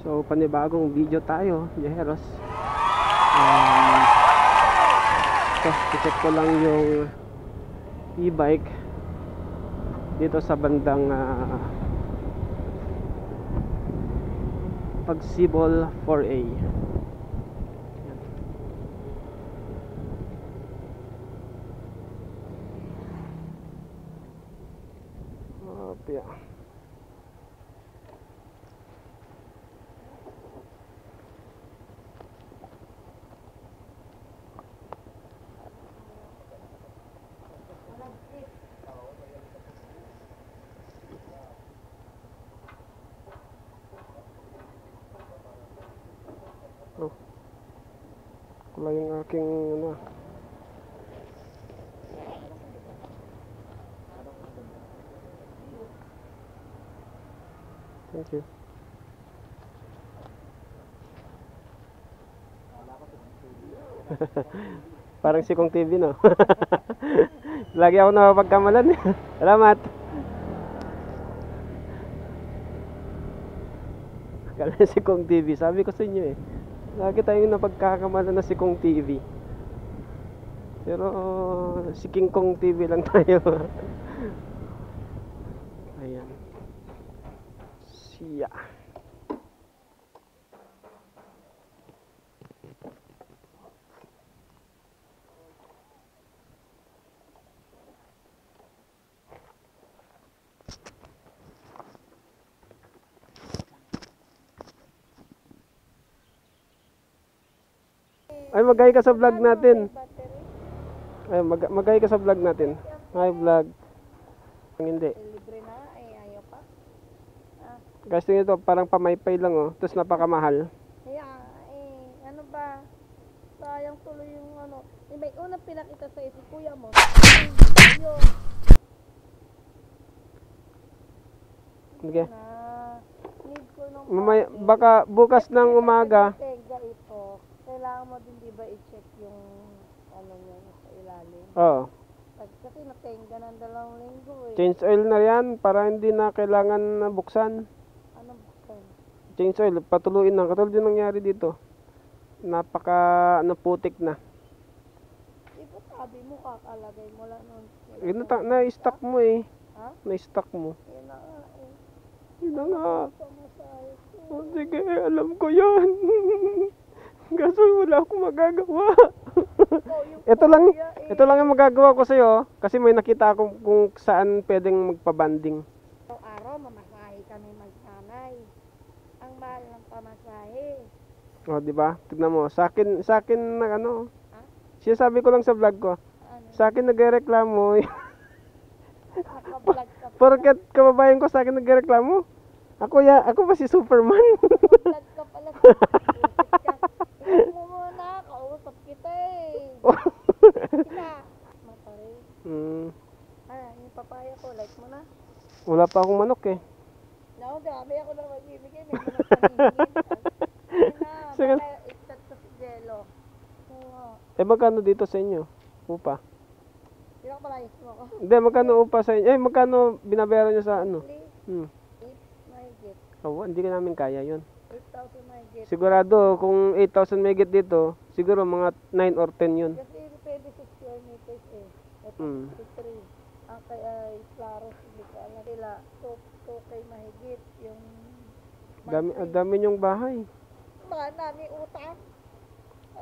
So panibagong video tayo, Jeheros. So check ko lang yung e-bike dito sa bandang Pagsibol 4A. Yeah. Oh. Kulang yung aking ano. Thank you. Parang si Kong TV, no? Lagi ako napapagkamalan. Salamat. Kala si Kong TV. Sabi ko sa inyo eh. Lagi tayong napagkakamalan na si Kong TV. Pero si King Kong TV lang tayo. Ayan. Siya. Ay, mag-hi ka sa vlog natin. Ay, mag-hi ka sa vlog natin. Hi, vlog. Hindi. Libre na, ay ayaw pa. Guys, ito parang pamaypay lang, oh. Tapos napakamahal. Kaya, ano ba? Sayang tuloy yung ano. May unang pinakita sa si kuya mo. Yun. Okay. Need ko nung Mamaya, baka bukas ng umaga. Tega ito. Kailangan mo din diba i-check yung ano niya sa ilalim. Oo. Kasi natenga ng 2 linggo eh. Change oil na yan para hindi na kailangan na buksan. Anong buksan? Change oil, patuluin na. Katulad yung nangyari dito. Napaka putik na. Di ba sabi mo kakalagay mo lang nun? Na-stock mo eh. Ha? Na-stock mo. Yun na nga eh. Yun na nga. Pamasahe ko. Oh, sige, alam ko yan. Kaso wala akong magagawa. Ito lang yung magagawa ko sa'yo. Kasi may nakita akong kung saan pwedeng magpabanding. Araw-araw mamasahe kami magsanay. Ang mahal ng pamasahe. O, di ba? Tignan mo. Sa akin na ano. Ha? Sinasabi ko lang sa vlog ko. Ano? Sa akin nagrereklamo. Nakablog ka pa. Porket kababayan ko sa akin nagrereklamo. Ako ba si Superman? Nakablog ka pala. Ikaw mo muna. Kausap kita eh. Kita. Matari. Yung papaya ko. Like mo na. Wala pa akong manok eh. No, dami ako na magbibigay. May manok paningin. Sige. Baka itat sa si Jello. Oo. Eh, magkano dito sa inyo? Upa? Sino ka palayas mo ako? Hindi, magkano upa sa inyo? Eh, magkano binabayaran nyo sa ano? 8 mahigit. Oh, hindi ka namin kaya yun. 8,000 mahigit. Sigurado, kung 8,000 megit dito, siguro mga 9 or 10 yun. Kasi depende sa square meters eh. Ito, 53. Ang kaya klaro, hindi ko alam nila. 2K mahigit yung Dami nyong bahay. mga nami utang.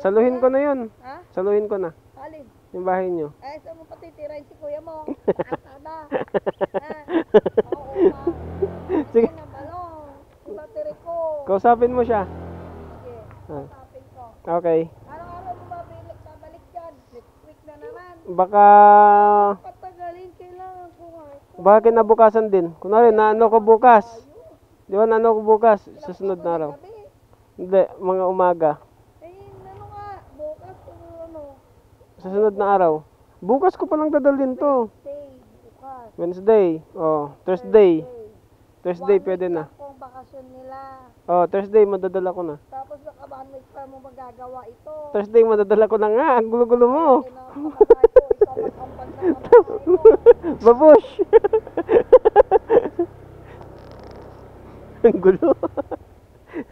Saluhin ko na yun. Ha? Saluhin ko na. Alin? Yung bahay nyo. Ay, saan mo patitirahin si kuya mo? Pakasada. Ako utang. Sige. Sige na balong. Battery ko. Kausapin mo siya. Sige, kasapin ko. Okay. Araw-araw mo babalik yan. Next week na naman. Baka Patagalin kailangan ko nga ito. baka kinabukasan din. Kunwari, naano ko bukas. Di ba, naano ko bukas? Susunod na araw. Gabi. Hindi, mga umaga. Ano nga, bukas kung ano. Susunod na araw. Bukas ko palang dadalhin to. Day, bukas. Wednesday. Oh, Thursday. Thursday pwede na. Kung bakasyon nila. Oh, Thursday madadala ko na. Tapos nakabahan week pa mo magagawa ito. Thursday madadala ko na nga. Ang gulo-gulo mo. Pamasahe ko, ikaw mag-ambag na pamasahe mo. Babush. Ang gulo.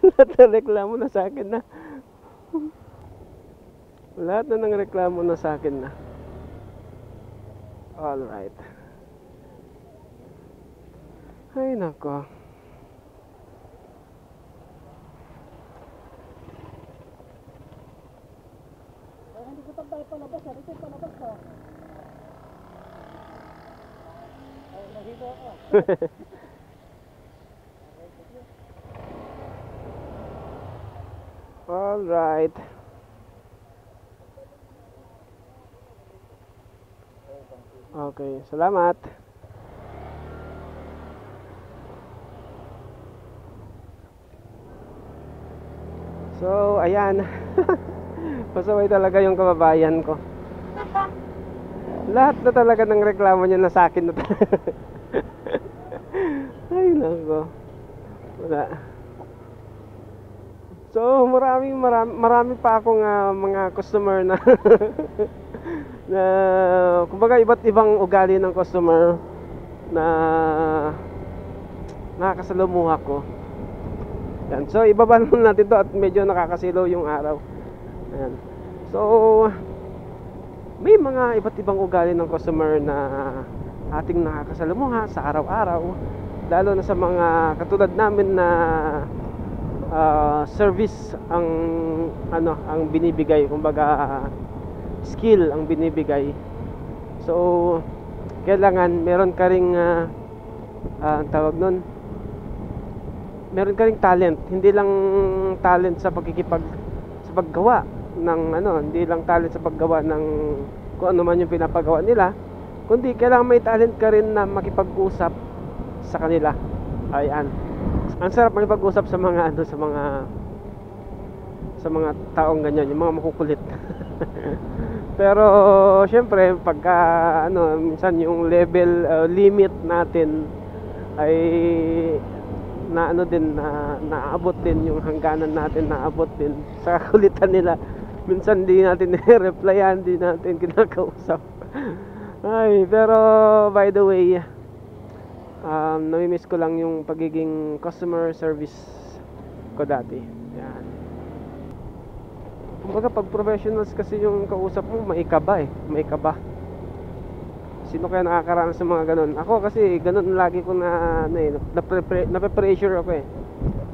Lahat na reklamo na sa akin na. Lahat na ng reklamo na sa akin na. Alright. Ay nako. Hindi ko tayo palabas, ito palabas ha. Ay, nahilo ako. Alright. Okay, salamat. So, ayan. Pasaway talaga yung kababayan ko. Lahat na talaga ng reklamo niya na sa akin na talaga. Ay, nako. Wala. So, marami pa akong mga customer na na kumbaga iba't ibang ugali ng customer na nakakasalumuha ko. Yan. So, ibaba naman natin to at medyo nakakasilaw yung araw. Ayan. So, may mga iba't ibang ugali ng customer na ating nakakasalumuha sa araw-araw, lalo na sa mga katulad namin na service ang ang binibigay, kumbaga skill ang binibigay. So, kailangan meron ka ring tawag nun, meron ka ring talent, hindi lang talent sa paggawa ng hindi lang talent sa paggawa ng kung ano man yung pinapagawa nila, kundi kailangan may talent ka rin na makipag-usap sa kanila. Ayan. Ang sarap makipag-usap sa mga sa mga taong ganyan, yung mga makukulit. Pero syempre pagka minsan yung level limit natin ay naabot din yung hangganan natin, naabot din sa kulitan nila. Minsan di natin i-replyan, di natin kinakausap. Ay, pero by the way, nami-miss ko lang yung pagiging customer service ko dati. Yan. Kumbaga pag professionals kasi yung kausap mo, may kaba may kaba. Sino kaya nakakaranas sa mga ganun? Ako kasi ganun lagi ko na-pressure ako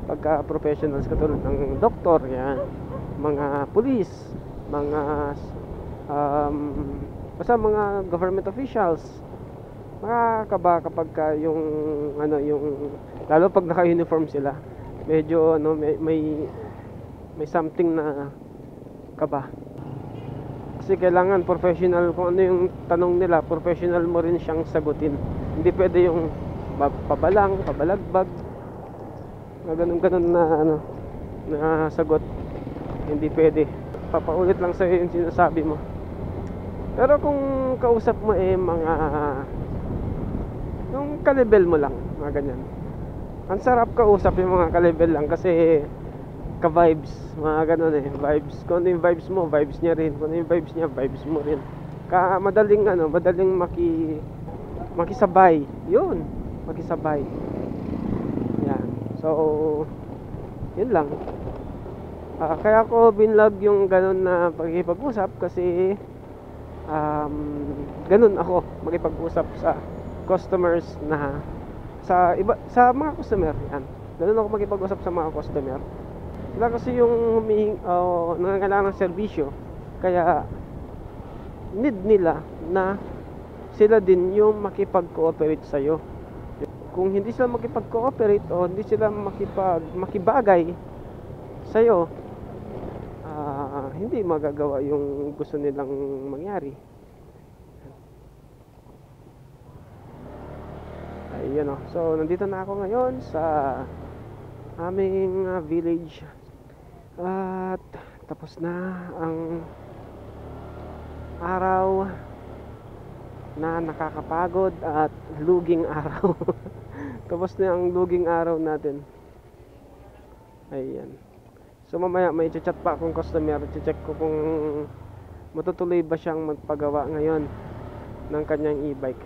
pagka professionals, katulad ng doktor, yan, mga pulis, mga basta mga government officials. Nakakaba kapag yung lalo pag naka-uniform sila, medyo may something na kaba. Kasi kailangan professional, kung ano yung tanong nila, professional mo rin siyang sagutin. Hindi pwede yung pabalang, pabalagbag, ganun na sagot. Hindi pwede. Papaulit lang sa'yo yung sinasabi mo. Pero kung kausap mo mga yung ka-level mo lang, mga ganyan, ang sarap kausap yung mga ka-level lang kasi ka-vibes, mga ganun vibes. Kung ano yung vibes mo, vibes niya rin. Kung ano yung vibes niya, vibes mo rin. Madaling makisabay. Yun, makisabay. Yan. So, yun lang. Kaya ko binlog yung ganun na pagkikipag-usap kasi ganun ako makipag-usap sa customers na sa mga customer. Yan. Ganun ako makipag-usap sa mga customer. Sila kasi yung nangangailangan ng serbisyo, kaya need nila na sila din yung makipag-cooperate sa'yo. Kung hindi sila makipag-cooperate o hindi sila makibagay sa'yo, hindi magagawa yung gusto nilang mangyari. Ayun So, nandito na ako ngayon sa aming village. At tapos na ang araw na nakakapagod at luging araw. Tapos na ang luging araw natin. Ayan. So mamaya may chat pa akong customer. Check ko kung matutuloy ba siyang magpagawa ngayon ng kanyang e-bike.